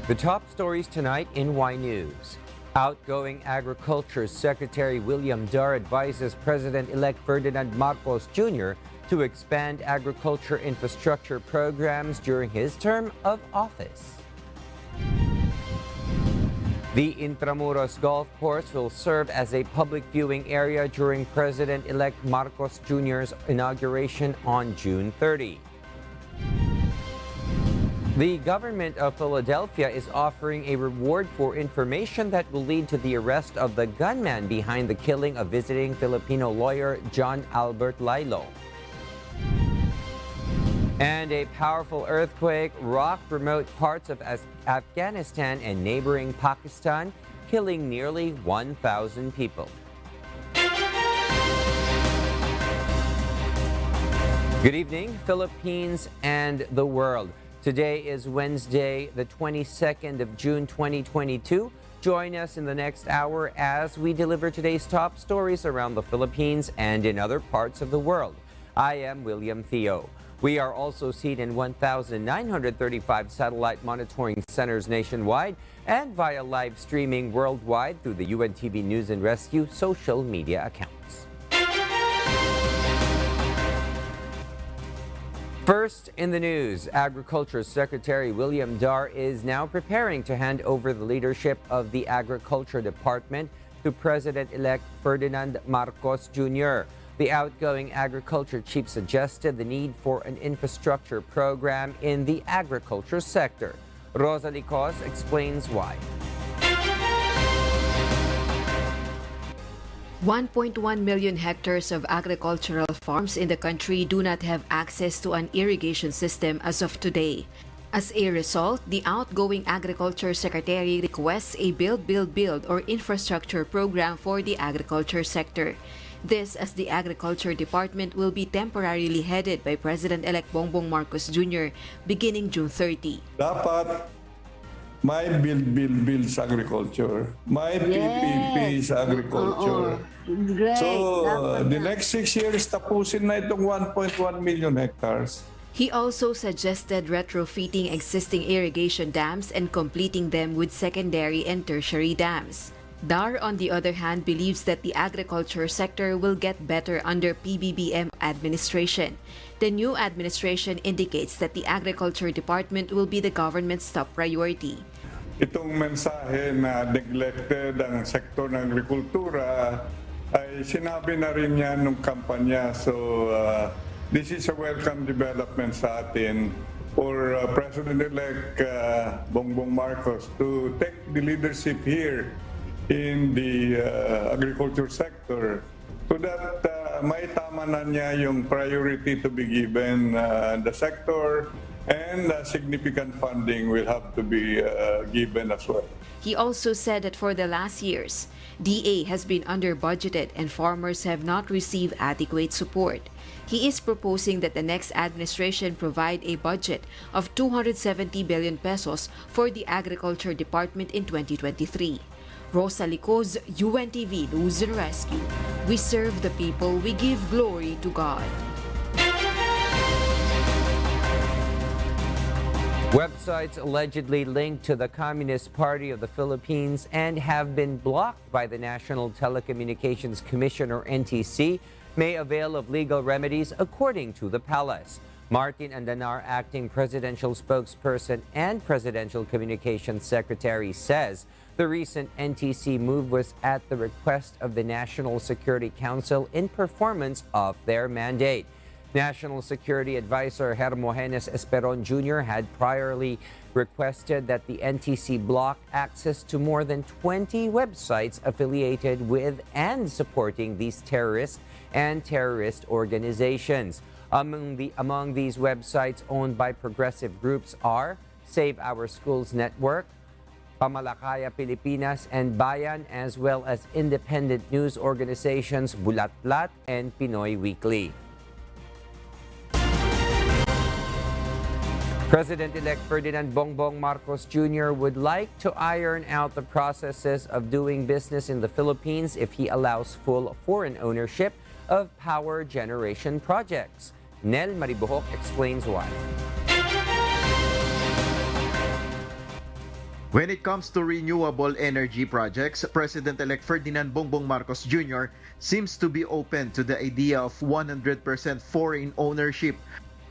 The top stories tonight in Y News. Outgoing Agriculture Secretary William Dar advises President-elect Ferdinand Marcos Jr. to expand agriculture infrastructure programs during his term of office. The Intramuros Golf Course will serve as a public viewing area during President-elect Marcos Jr.'s inauguration on June 30. The government of Philadelphia is offering a reward for information that will lead to the arrest of the gunman behind the killing of visiting Filipino lawyer John Albert Laylo. And a powerful earthquake rocked remote parts of Afghanistan and neighboring Pakistan, killing nearly 1,000 people. Good evening, Philippines and the world. Today is Wednesday, the 22nd of June, 2022. Join us in the next hour as we deliver today's top stories around the Philippines and in other parts of the world. I am William Theo. We are also seen in 1,935 satellite monitoring centers nationwide and via live streaming worldwide through the UNTV News and Rescue social media accounts. First in the news, Agriculture Secretary William Dar is now preparing to hand over the leadership of the Agriculture Department to President-elect Ferdinand Marcos Jr. The outgoing agriculture chief suggested the need for an infrastructure program in the agriculture sector. Rosa Licos explains why. 1.1 million hectares of agricultural farms in the country do not have access to an irrigation system as of today. As a result, the outgoing Agriculture Secretary requests a build or infrastructure program for the agriculture sector. This as the Agriculture Department will be temporarily headed by President-elect Bongbong Marcos Jr. beginning June 30. Dapat may build sa agriculture. May PPP sa agriculture. Great. So, the next 6 years, tapusin na itong 1.1 million hectares. He also suggested retrofitting existing irrigation dams and completing them with secondary and tertiary dams. Dar, on the other hand, believes that the agriculture sector will get better under PBBM administration. The new administration indicates that the Agriculture Department will be the government's top priority. Itong mensahe na neglected ang sektor ng agrikultura ay sinabi na rin niya nung kampanya. So this is a welcome development sa atin for President-elect Bongbong Marcos to take the leadership here in the agriculture sector so that maitama na niya yung priority to be given the sector and significant funding will have to be given as well. He also said that for the last years, DA has been under budgeted and farmers have not received adequate support. He is proposing that the next administration provide a budget of 270 billion pesos for the Agriculture Department in 2023. Rosa Licos, UNTV News and Rescue. We serve the people, we give glory to God. Websites allegedly linked to the Communist Party of the Philippines and have been blocked by the National Telecommunications Commission or NTC may avail of legal remedies according to the palace. Martin Andanar, acting presidential spokesperson and presidential communications secretary, says the recent NTC move was at the request of the National Security Council in performance of their mandate. National Security Advisor Hermogenes Esperon Jr. had priorly requested that the NTC block access to more than 20 websites affiliated with and supporting these terrorists and terrorist organizations. Among these websites owned by progressive groups are Save Our Schools Network, Pamalakaya Pilipinas and Bayan, as well as independent news organizations Bulatlat and Pinoy Weekly. President-elect Ferdinand Bongbong Marcos Jr. would like to iron out the processes of doing business in the Philippines if he allows full foreign ownership of power generation projects. Nel Maribuhok explains why. When it comes to renewable energy projects, President-elect Ferdinand Bongbong Marcos Jr. seems to be open to the idea of 100% foreign ownership.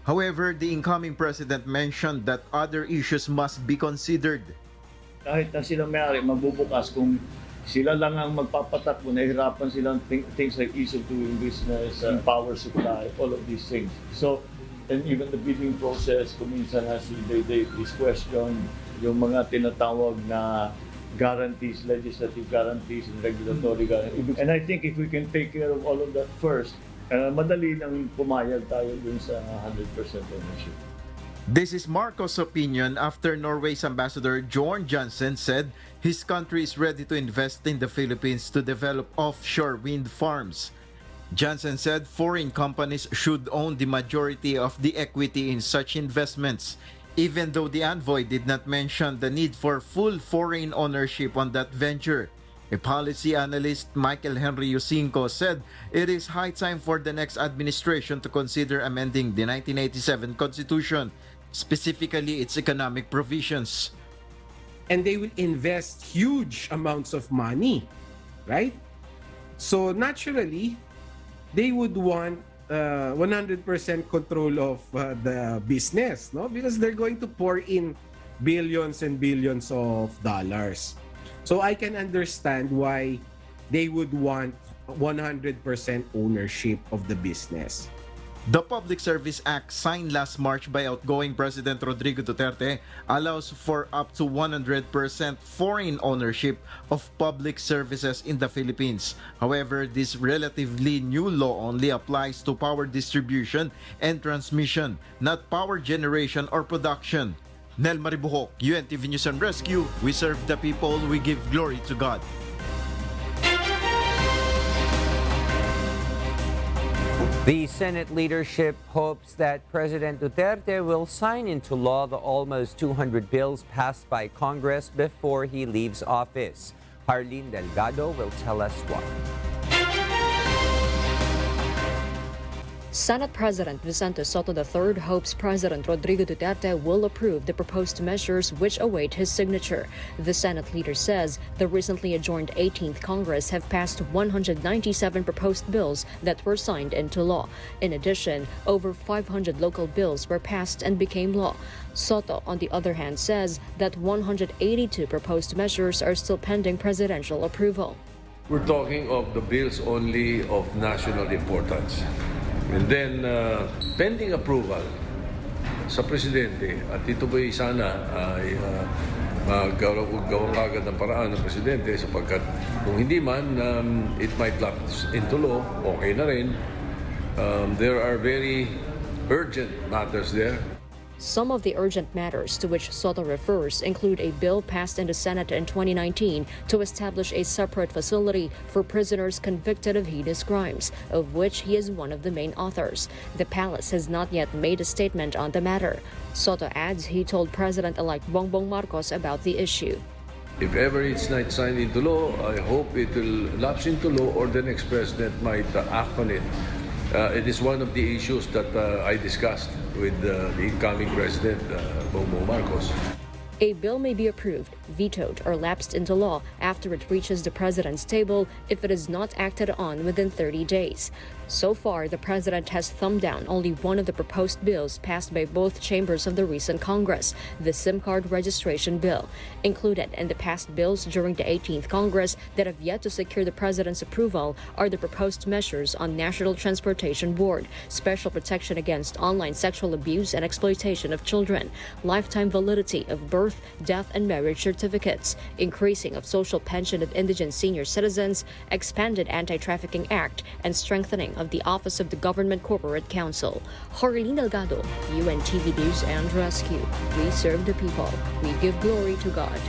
However, the incoming president mentioned that other issues must be considered. Kahit na silang may-ari, magbubukas kung sila lang ang magpapatakbo, nahihirapan silang things like ease of doing business, power supply, all of these things. So, and even the bidding process, kuminsan has this question, yung mga tinatawag na guarantees, legislative guarantees and regulatory guarantees. And I think if we can take care of all of that first, madali nang pumayag tayo dun sa 100% ownership. This is Marcos' opinion after Norway's Ambassador Jorn Johnson said his country is ready to invest in the Philippines to develop offshore wind farms. Johnson said foreign companies should own the majority of the equity in such investments, even though the envoy did not mention the need for full foreign ownership on that venture. A policy analyst, Michael Henry Yusinko, said it is high time for the next administration to consider amending the 1987 Constitution, specifically its economic provisions. And they will invest huge amounts of money, right? So naturally, they would want 100% control of the business, no? Because they're going to pour in billions and billions of dollars. So I can understand why they would want 100% ownership of the business. The Public Service Act signed last March by outgoing President Rodrigo Duterte allows for up to 100% foreign ownership of public services in the Philippines. However, this relatively new law only applies to power distribution and transmission, not power generation or production. Nel Maribuhok, UNTV News and Rescue. We serve the people, we give glory to God. The Senate leadership hopes that President Duterte will sign into law the almost 200 bills passed by Congress before he leaves office. Harleen Delgado will tell us why. Senate President Vicente Soto III hopes President Rodrigo Duterte will approve the proposed measures which await his signature. The Senate leader says the recently adjourned 18th Congress have passed 197 proposed bills that were signed into law. In addition, over 500 local bills were passed and became law. Soto, on the other hand, says that 182 proposed measures are still pending presidential approval. We're talking of the bills only of national importance. And then, pending approval sa Presidente, at ito ba'y sana ay gawang agad ng paraan ng Presidente sapagkat kung hindi man, it might lapse into law, okay na rin. There are very urgent matters there. Some of the urgent matters to which Soto refers include a bill passed in the Senate in 2019 to establish a separate facility for prisoners convicted of heinous crimes, of which he is one of the main authors. The palace has not yet made a statement on the matter. Soto adds he told President-elect Bongbong Marcos about the issue. If ever it's not signed into law, I hope it will lapse into law or the next president might act on it. It is one of the issues that I discussed with the incoming President, Bongbong Marcos. A bill may be approved, vetoed, or lapsed into law after it reaches the president's table if it is not acted on within 30 days. So far, the president has thumbed down only one of the proposed bills passed by both chambers of the recent Congress, the SIM card registration bill. Included in the passed bills during the 18th Congress that have yet to secure the president's approval are the proposed measures on National Transportation Board, special protection against online sexual abuse and exploitation of children, lifetime validity of birth, death, and marriage certificates, increasing of social pension of indigent senior citizens, expanded Anti-Trafficking Act, and strengthening of the Office of the Government Corporate Counsel. Harleen Delgado, UNTV News and Rescue. We serve the people. We give glory to God.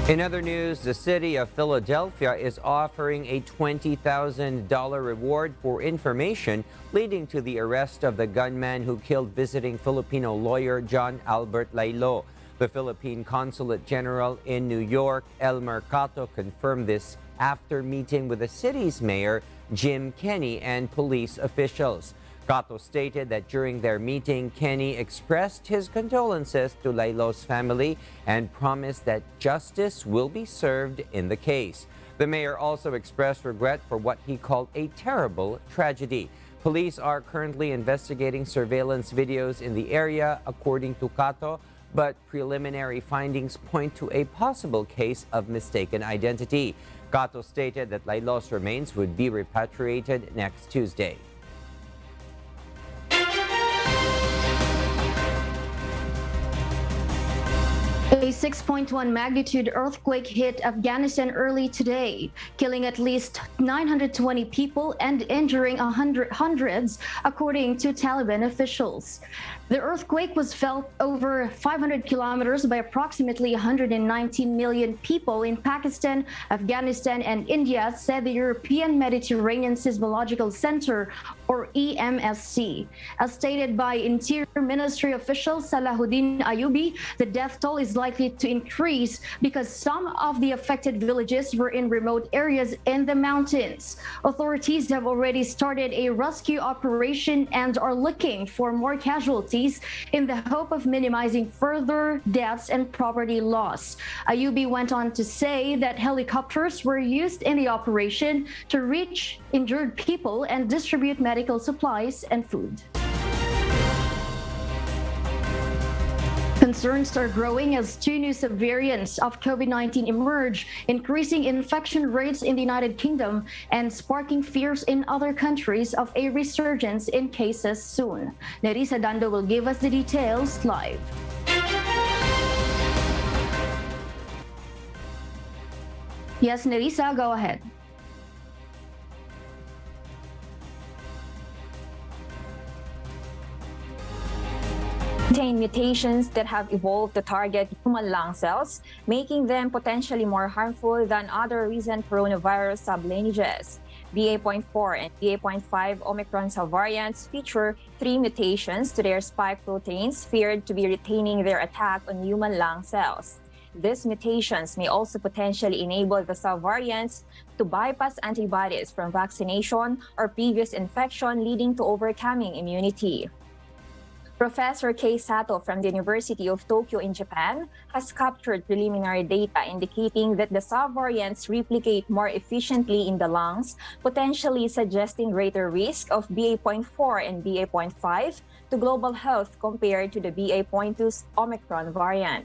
In other news, the city of Philadelphia is offering a $20,000 reward for information leading to the arrest of the gunman who killed visiting Filipino lawyer John Albert Laylo. The Philippine Consulate General in New York, Elmer Cato, confirmed this after meeting with the city's mayor, Jim Kenney, and police officials. Cotto stated that during their meeting, Kenny expressed his condolences to Laylo's family and promised that justice will be served in the case. The mayor also expressed regret for what he called a terrible tragedy. Police are currently investigating surveillance videos in the area, according to Cotto, but preliminary findings point to a possible case of mistaken identity. Cotto stated that Laylo's remains would be repatriated next Tuesday. A 6.1 magnitude earthquake hit Afghanistan early today, killing at least 920 people and injuring hundreds, according to Taliban officials. The earthquake was felt over 500 kilometers by approximately 119 million people in Pakistan, Afghanistan, and India, said the European Mediterranean Seismological Center, or EMSC. As stated by Interior Ministry official Salahuddin Ayubi, the death toll is likely to increase because some of the affected villages were in remote areas in the mountains. Authorities have already started a rescue operation and are looking for more casualties in the hope of minimizing further deaths and property loss. Ayubi went on to say that helicopters were used in the operation to reach injured people and distribute medical supplies and food. Concerns are growing as two new subvariants of COVID-19 emerge, increasing infection rates in the United Kingdom and sparking fears in other countries of a resurgence in cases soon. Nerissa Dando will give us the details live. Yes, Nerissa, go ahead. Contain mutations that have evolved to target human lung cells, making them potentially more harmful than other recent coronavirus sublineages. BA.4 and BA.5 Omicron subvariants feature 3 mutations to their spike proteins feared to be retaining their attack on human lung cells. These mutations may also potentially enable the subvariants to bypass antibodies from vaccination or previous infection, leading to overcoming immunity. Professor Kei Sato from the University of Tokyo in Japan has captured preliminary data indicating that the subvariants replicate more efficiently in the lungs, potentially suggesting greater risk of BA.4 and BA.5 to global health compared to the BA.2 Omicron variant.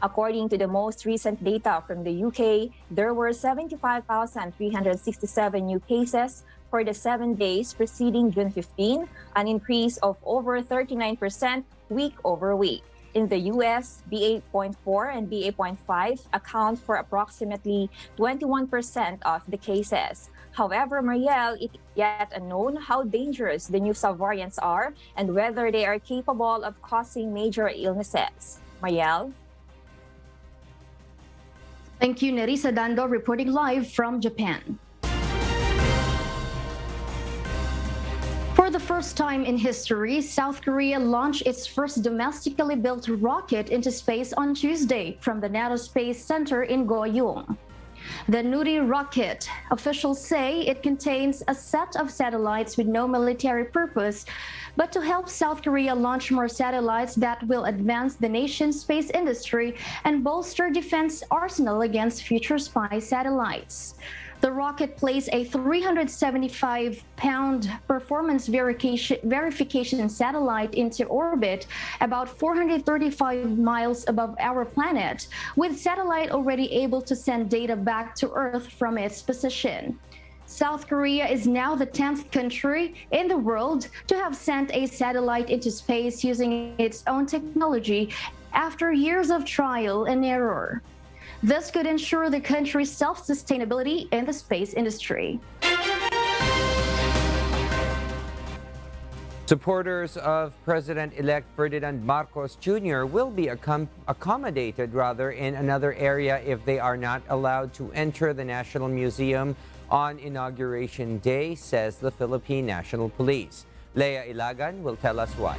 According to the most recent data from the UK, there were 75,367 new cases for the 7 days preceding June 15, an increase of over 39% week over week. In the US, BA.4 and BA.5 account for approximately 21% of the cases. However, Marielle, it is yet unknown how dangerous the new subvariants are and whether they are capable of causing major illnesses. Marielle? Thank you, Nerissa Dando, reporting live from Japan. For the first time in history, South Korea launched its first domestically built rocket into space on Tuesday from the NATO Space Center in Goyong. The Nuri rocket, officials say it contains a set of satellites with no military purpose, but to help South Korea launch more satellites that will advance the nation's space industry and bolster defense arsenal against future spy satellites. The rocket placed a 375-pound performance verification satellite into orbit about 435 miles above our planet, with satellite already able to send data back to Earth from its position. South Korea is now the 10th country in the world to have sent a satellite into space using its own technology after years of trial and error. This could ensure the country's self-sustainability in the space industry. Supporters of President-elect Ferdinand Marcos Jr. will be accommodated in another area if they are not allowed to enter the National Museum on Inauguration Day, says the Philippine National Police. Leah Ilagan will tell us why.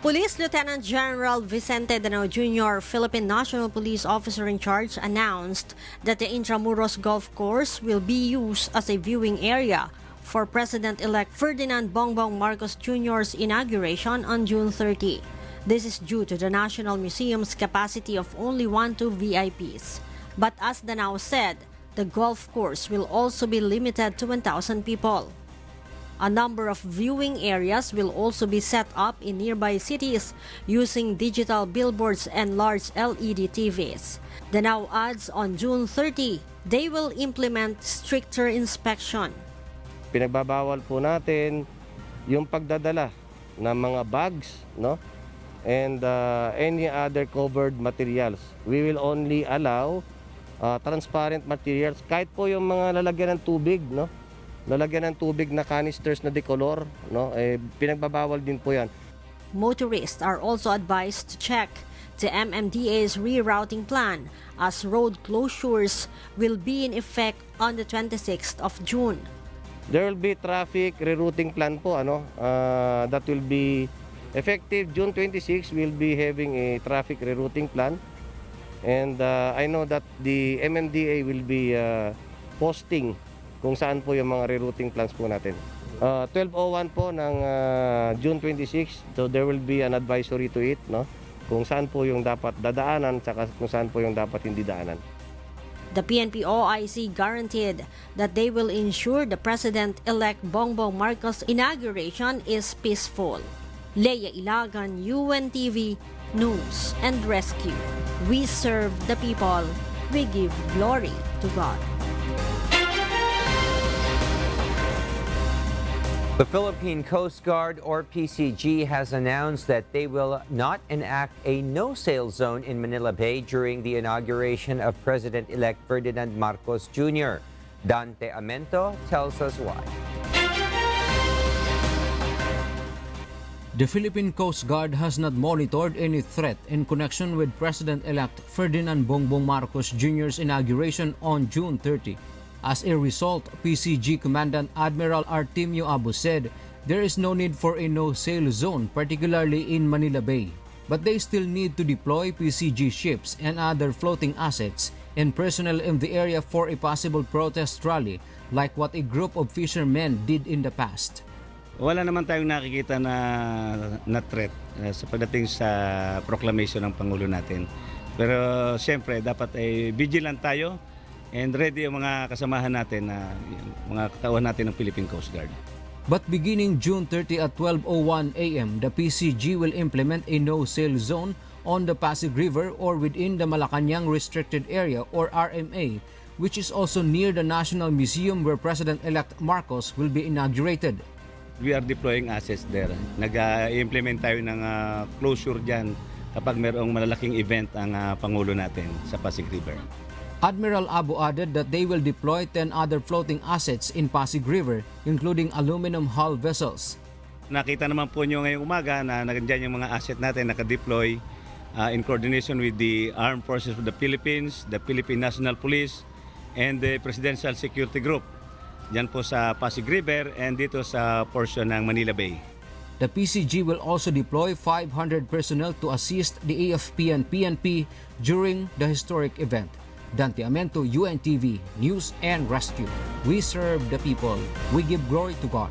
Police Lieutenant General Vicente Danao Jr., Philippine National Police Officer in charge, announced that the Intramuros Golf Course will be used as a viewing area for President-elect Ferdinand Bongbong Marcos Jr.'s inauguration on June 30. This is due to the National Museum's capacity of only 1-2 VIPs. But as Danao said, the golf course will also be limited to 1,000 people. A number of viewing areas will also be set up in nearby cities using digital billboards and large LED TVs. Danao adds on June 30, they will implement stricter inspection. Pinagbabawal po natin yung pagdadala ng mga bags, no? And any other covered materials. We will only allow transparent materials, kahit po yung mga lalagyan ng tubig, no? Lalagyan ng tubig na canisters na decolor, no? Pinagbabawal din po yan. Motorists are also advised to check the MMDA's rerouting plan as road closures will be in effect on the 26th of June. There will be traffic rerouting plan po, that will be effective June 26. We'll be having a traffic rerouting plan. And I know that the MMDA will be posting kung saan po yung mga rerouting plans po natin. 12:01 po ng June 26, so there will be an advisory to it, no? Kung saan po yung dapat dadaanan, saka kung saan po yung dapat hindi daanan. The PNP OIC guaranteed that they will ensure the President-elect Bongbong Marcos' inauguration is peaceful. Leia Ilagan, UNTV, News and Rescue. We serve the people. We give glory to God. The Philippine Coast Guard, or PCG, has announced that they will not enact a no-sail zone in Manila Bay during the inauguration of President-elect Ferdinand Marcos Jr. Dante Amento tells us why. The Philippine Coast Guard has not monitored any threat in connection with President-elect Ferdinand Bongbong Marcos Jr.'s inauguration on June 30. As a result, PCG Commandant Admiral Artemio Abu said there is no need for a no-sail zone, particularly in Manila Bay. But they still need to deploy PCG ships and other floating assets and personnel in the area for a possible protest rally like what a group of fishermen did in the past. Wala naman tayong nakikita na threat sa pagdating sa proclamation ng Pangulo natin. Pero siyempre dapat ay vigilant tayo and ready ang mga kasamahan natin, mga katauhan natin ng Philippine Coast Guard. But beginning June 30 at 12:01 a.m., the PCG will implement a no-sail zone on the Pasig River or within the Malacanang Restricted Area or RMA, which is also near the National Museum where President-elect Marcos will be inaugurated. We are deploying assets there. Nag-implement tayo ng closure dyan kapag mayroong malalaking event ang Pangulo natin sa Pasig River. Admiral Abu added that they will deploy 10 other floating assets in Pasig River, including aluminum hull vessels. Nakita naman po nyo ngayong umaga na nandiyan yung mga asset natin nakadeploy in coordination with the Armed Forces of the Philippines, the Philippine National Police, and the Presidential Security Group. Diyan po sa Pasig River and dito sa portion ng Manila Bay. The PCG will also deploy 500 personnel to assist the AFP and PNP during the historic event. Dante Amento, UNTV, News and Rescue. We serve the people. We give glory to God.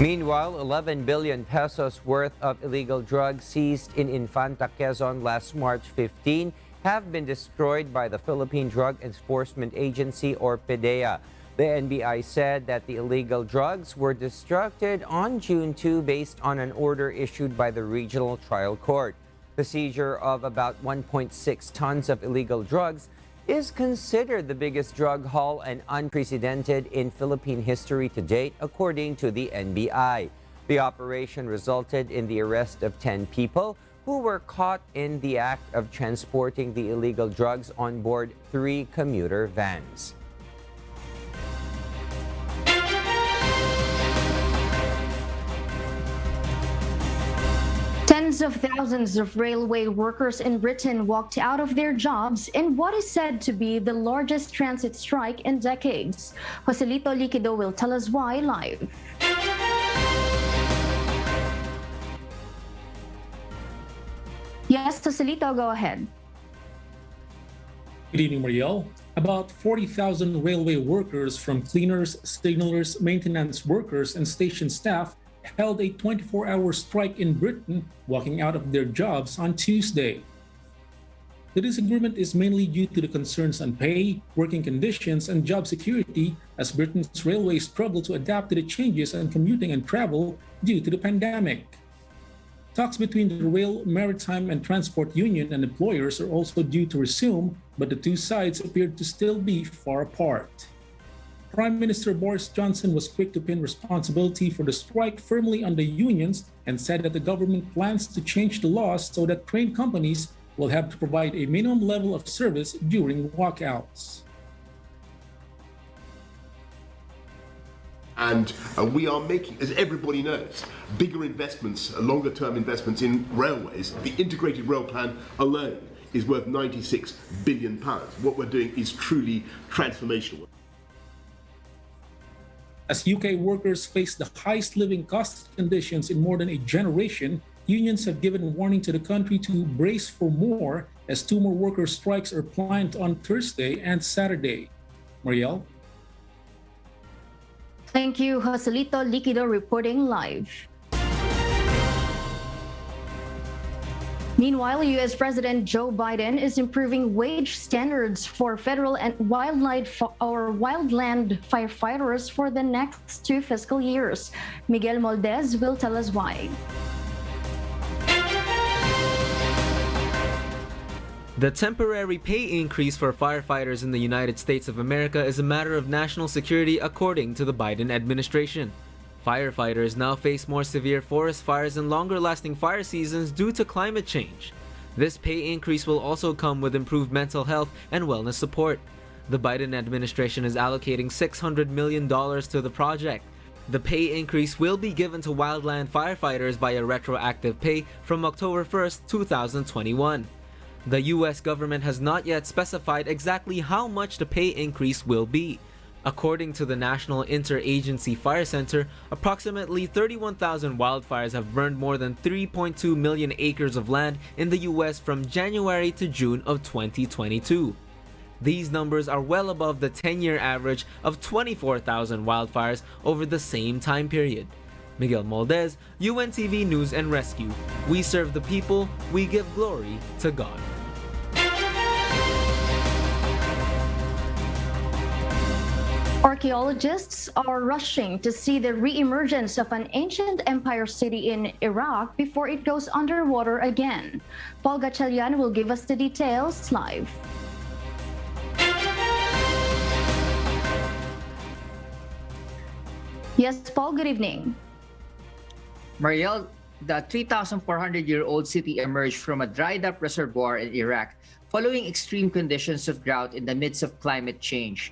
Meanwhile, 11 billion pesos worth of illegal drugs seized in Infanta, Quezon last March 15 have been destroyed by the Philippine Drug Enforcement Agency, or PDEA. The NBI said that the illegal drugs were destructed on June 2 based on an order issued by the Regional Trial Court. The seizure of about 1.6 tons of illegal drugs is considered the biggest drug haul and unprecedented in Philippine history to date, according to the NBI. The operation resulted in the arrest of 10 people who were caught in the act of transporting the illegal drugs on board 3 commuter vans. Tens of thousands of railway workers in Britain walked out of their jobs in what is said to be the largest transit strike in decades. Joselito Liquido will tell us why live. Yes, Joselito, go ahead. Good evening, Mariel. About 40,000 railway workers from cleaners, signalers, maintenance workers, and station staff held a 24-hour strike in Britain, walking out of their jobs on Tuesday. The disagreement is mainly due to the concerns on pay, working conditions, and job security as Britain's railways struggle to adapt to the changes in commuting and travel due to the pandemic. Talks between the Rail, Maritime, and Transport Union and employers are also due to resume, but the two sides appear to still be far apart. Prime Minister Boris Johnson was quick to pin responsibility for the strike firmly on the unions and said that the government plans to change the laws so that train companies will have to provide a minimum level of service during walkouts. And we are making, as everybody knows, bigger investments, longer term investments in railways. The integrated rail plan alone is worth £96 billion. What we're doing is truly transformational. As UK workers face the highest living cost conditions in more than a generation, unions have given warning to the country to brace for more as two more worker strikes are planned on Thursday and Saturday. Mariel? Thank you, Joselito Liquido reporting live. Meanwhile, U.S. President Joe Biden is improving wage standards for federal and wildland firefighters for the next 2 fiscal years. Miguel Moldez will tell us why. The temporary pay increase for firefighters in the United States of America is a matter of national security, according to the Biden administration. Firefighters now face more severe forest fires and longer-lasting fire seasons due to climate change. This pay increase will also come with improved mental health and wellness support. The Biden administration is allocating $600 million to the project. The pay increase will be given to wildland firefighters via retroactive pay from October 1st, 2021. The U.S. government has not yet specified exactly how much the pay increase will be. According to the National Interagency Fire Center, approximately 31,000 wildfires have burned more than 3.2 million acres of land in the U.S. from January to June of 2022. These numbers are well above the 10-year average of 24,000 wildfires over the same time period. Miguel Moldez, UNTV News and Rescue. We serve the people, we give glory to God. Archeologists are rushing to see the re-emergence of an ancient empire city in Iraq before it goes underwater again. Paul Gatchalian will give us the details live. Yes, Paul, good evening. Mariel, the 3,400-year-old city emerged from a dried-up reservoir in Iraq following extreme conditions of drought in the midst of climate change.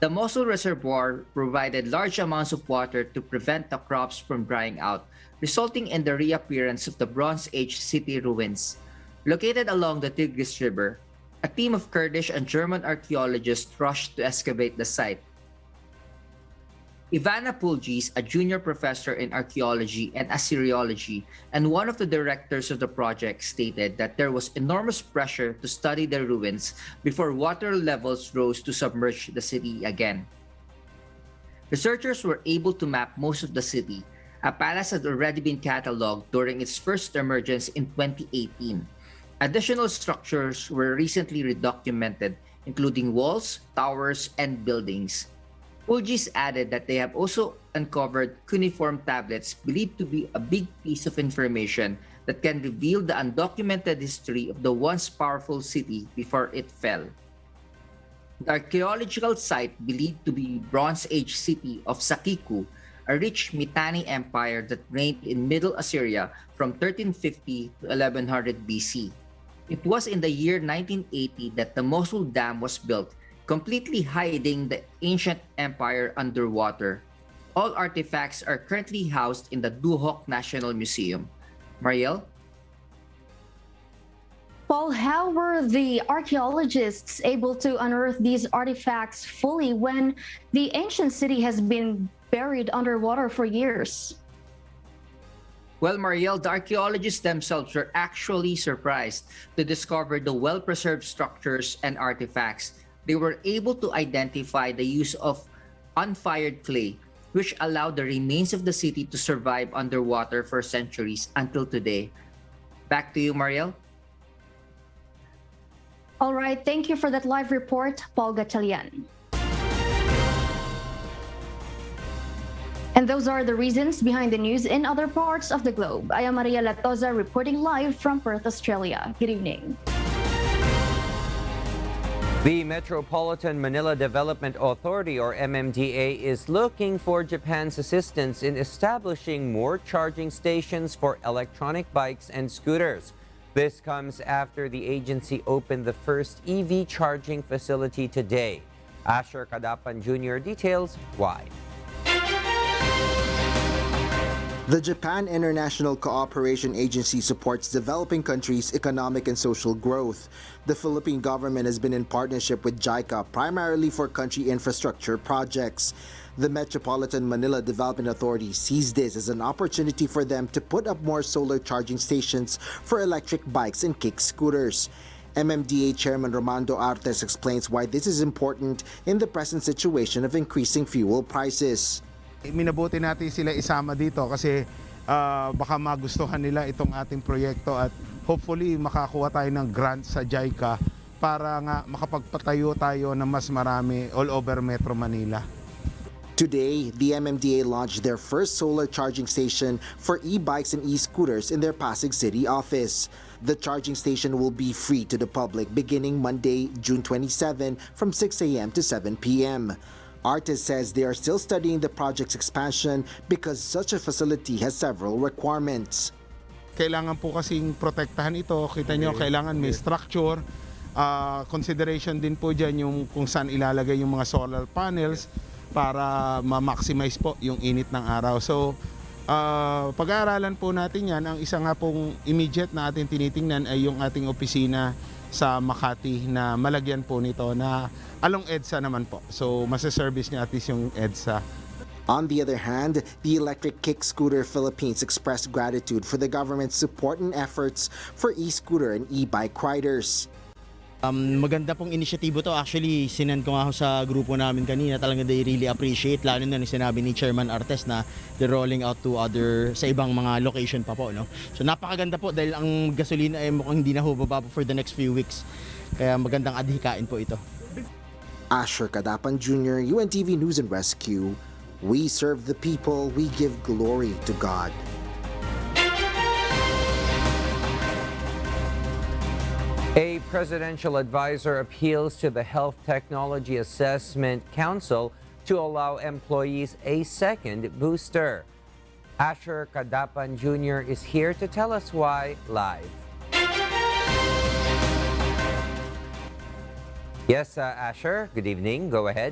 The Mosul Reservoir provided large amounts of water to prevent the crops from drying out, resulting in the reappearance of the Bronze Age city ruins. Located along the Tigris River, a team of Kurdish and German archaeologists rushed to excavate the site. Ivana Pulgis, a junior professor in archaeology and Assyriology and one of the directors of the project, stated that there was enormous pressure to study the ruins before water levels rose to submerge the city again. Researchers were able to map most of the city. A palace had already been catalogued during its first emergence in 2018. Additional structures were recently redocumented, including walls, towers, and buildings. Pulgis added that they have also uncovered cuneiform tablets believed to be a big piece of information that can reveal the undocumented history of the once powerful city before it fell. The archaeological site believed to be Bronze Age city of Sakiku, a rich Mitanni empire that reigned in Middle Assyria from 1350 to 1100 BC. It was in the year 1980 that the Mosul Dam was built, completely hiding the ancient empire underwater. All artifacts are currently housed in the Duhok National Museum. Mariel? Paul, how were the archaeologists able to unearth these artifacts fully when the ancient city has been buried underwater for years? Well, Mariel, the archaeologists themselves were actually surprised to discover the well-preserved structures and artifacts. They were able to identify the use of unfired clay, which allowed the remains of the city to survive underwater for centuries until today. Back to you, Mariel. All right, thank you for that live report, Paul Gatchalian. And those are the reasons behind the news in other parts of the globe. I am Maria Latoza reporting live from Perth, Australia. Good evening. The Metropolitan Manila Development Authority, or MMDA, is looking for Japan's assistance in establishing more charging stations for electronic bikes and scooters. This comes after the agency opened the first EV charging facility today. Asher Kadapan Jr. details why. The Japan International Cooperation Agency supports developing countries' economic and social growth. The Philippine government has been in partnership with JICA primarily for country infrastructure projects. The Metropolitan Manila Development Authority sees this as an opportunity for them to put up more solar charging stations for electric bikes and kick scooters. MMDA Chairman Romando Artes explains why this is important in the present situation of increasing fuel prices. Minabuti natin sila isama dito kasi baka magustuhan nila itong ating proyekto at hopefully makakuha tayo ng grant sa JICA para nga makapagpatayo tayo ng mas marami all over Metro Manila. Today, the MMDA launched their first solar charging station for e-bikes and e-scooters in their Pasig City office. The charging station will be free to the public beginning Monday, June 27 from 6 a.m. to 7 p.m. Artis says they are still studying the project's expansion because such a facility has several requirements. Kailangan po kasing protektahan ito. Kita nyo, kailangan may structure. Consideration din po dyan yung kung saan ilalagay yung mga solar panels para ma-maximize po yung init ng araw. So, pag-aaralan po natin yan. Ang isa nga pong immediate na ating tinitingnan ay yung ating opisina sa Makati na malagyan po nito na along EDSA naman po. So, masa-service niya at least yung EDSA. On the other hand, the Electric Kick Scooter Philippines expressed gratitude for the government's support and efforts for e-scooter and e-bike riders. Maganda pong inisyatibo to. Actually, sinend ko nga ako sa grupo namin kanina. Talagang they really appreciate. Lalo na sinabi ni Chairman Artes na they're rolling out to sa ibang mga location pa po. No? So napakaganda po dahil ang gasolina ay mukhang hindi na hubaba po for the next few weeks. Kaya magandang adhikain po ito. Asher Kadapan Jr., UNTV News and Rescue. We serve the people, we give glory to God. A presidential advisor appeals to the Health Technology Assessment Council to allow employees a second booster. Asher Kadapan Jr. is here to tell us why live. Yes, Asher, good evening. Go ahead.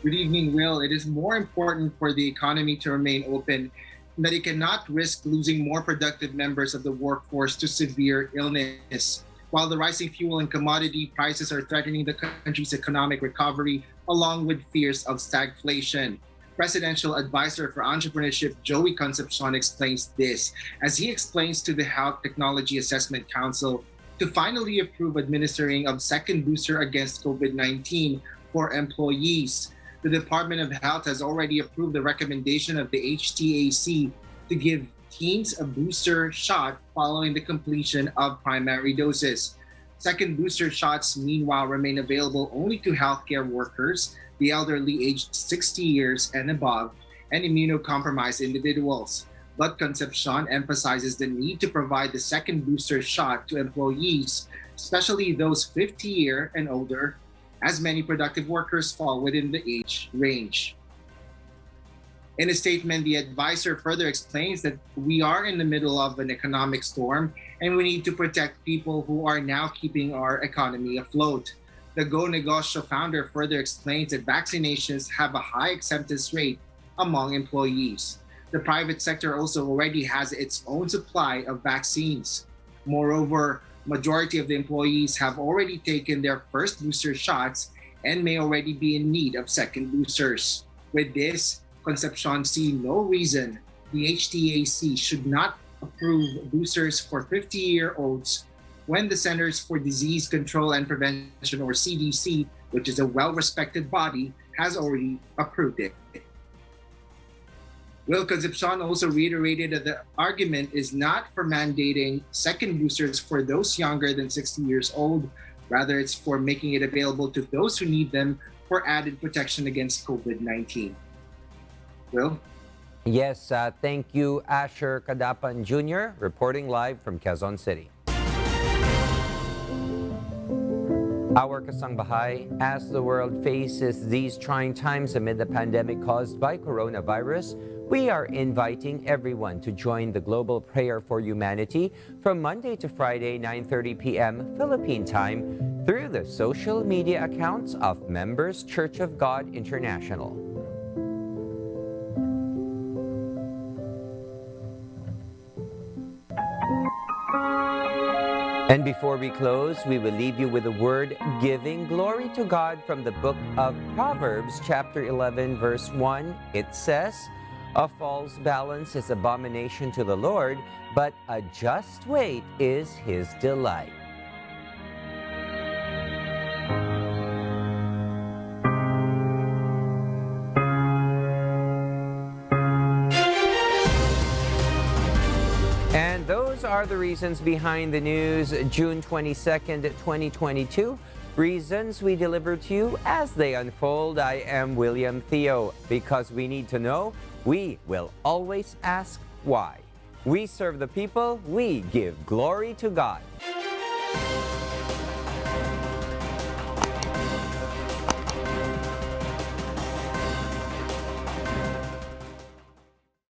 Good evening, Will. It is more important for the economy to remain open that it cannot risk losing more productive members of the workforce to severe illness. While the rising fuel and commodity prices are threatening the country's economic recovery, along with fears of stagflation. Presidential Advisor for Entrepreneurship Joey Concepcion explains this as he explains to the Health Technology Assessment Council to finally approve administering of second booster against COVID-19 for employees. The Department of Health has already approved the recommendation of the HTAC to give teens a booster shot following the completion of primary doses. Second booster shots, meanwhile, remain available only to healthcare workers, the elderly aged 60 years and above, and immunocompromised individuals. But Concepcion emphasizes the need to provide the second booster shot to employees, especially those 50-year and older, as many productive workers fall within the age range. In a statement, the advisor further explains that we are in the middle of an economic storm and we need to protect people who are now keeping our economy afloat. The Go Negosyo founder further explains that vaccinations have a high acceptance rate among employees. The private sector also already has its own supply of vaccines. Moreover, majority of the employees have already taken their first booster shots and may already be in need of second boosters. With this, Concepcion see no reason the HTAC should not approve boosters for 50-year-olds when the Centers for Disease Control and Prevention, or CDC, which is a well-respected body, has already approved it. Will Concepcion also reiterated that the argument is not for mandating second boosters for those younger than 60 years old. Rather, it's for making it available to those who need them for added protection against COVID-19. Will? Yes, thank you, Asher Kadapan Jr., reporting live from Quezon City. Our Kasangbahay, as the world faces these trying times amid the pandemic caused by coronavirus, we are inviting everyone to join the global prayer for humanity from Monday to Friday, 9:30 p.m. Philippine time through the social media accounts of Members Church of God International. And before we close, we will leave you with a word giving glory to God from the book of Proverbs, chapter 11, verse 1. It says, "A false balance is abomination to the Lord, but a just weight is His delight." And those are the reasons behind the news, June 22nd, 2022. Reasons we deliver to you as they unfold. I am William Theo. Because we need to know, we will always ask why. We serve the people, we give glory to God.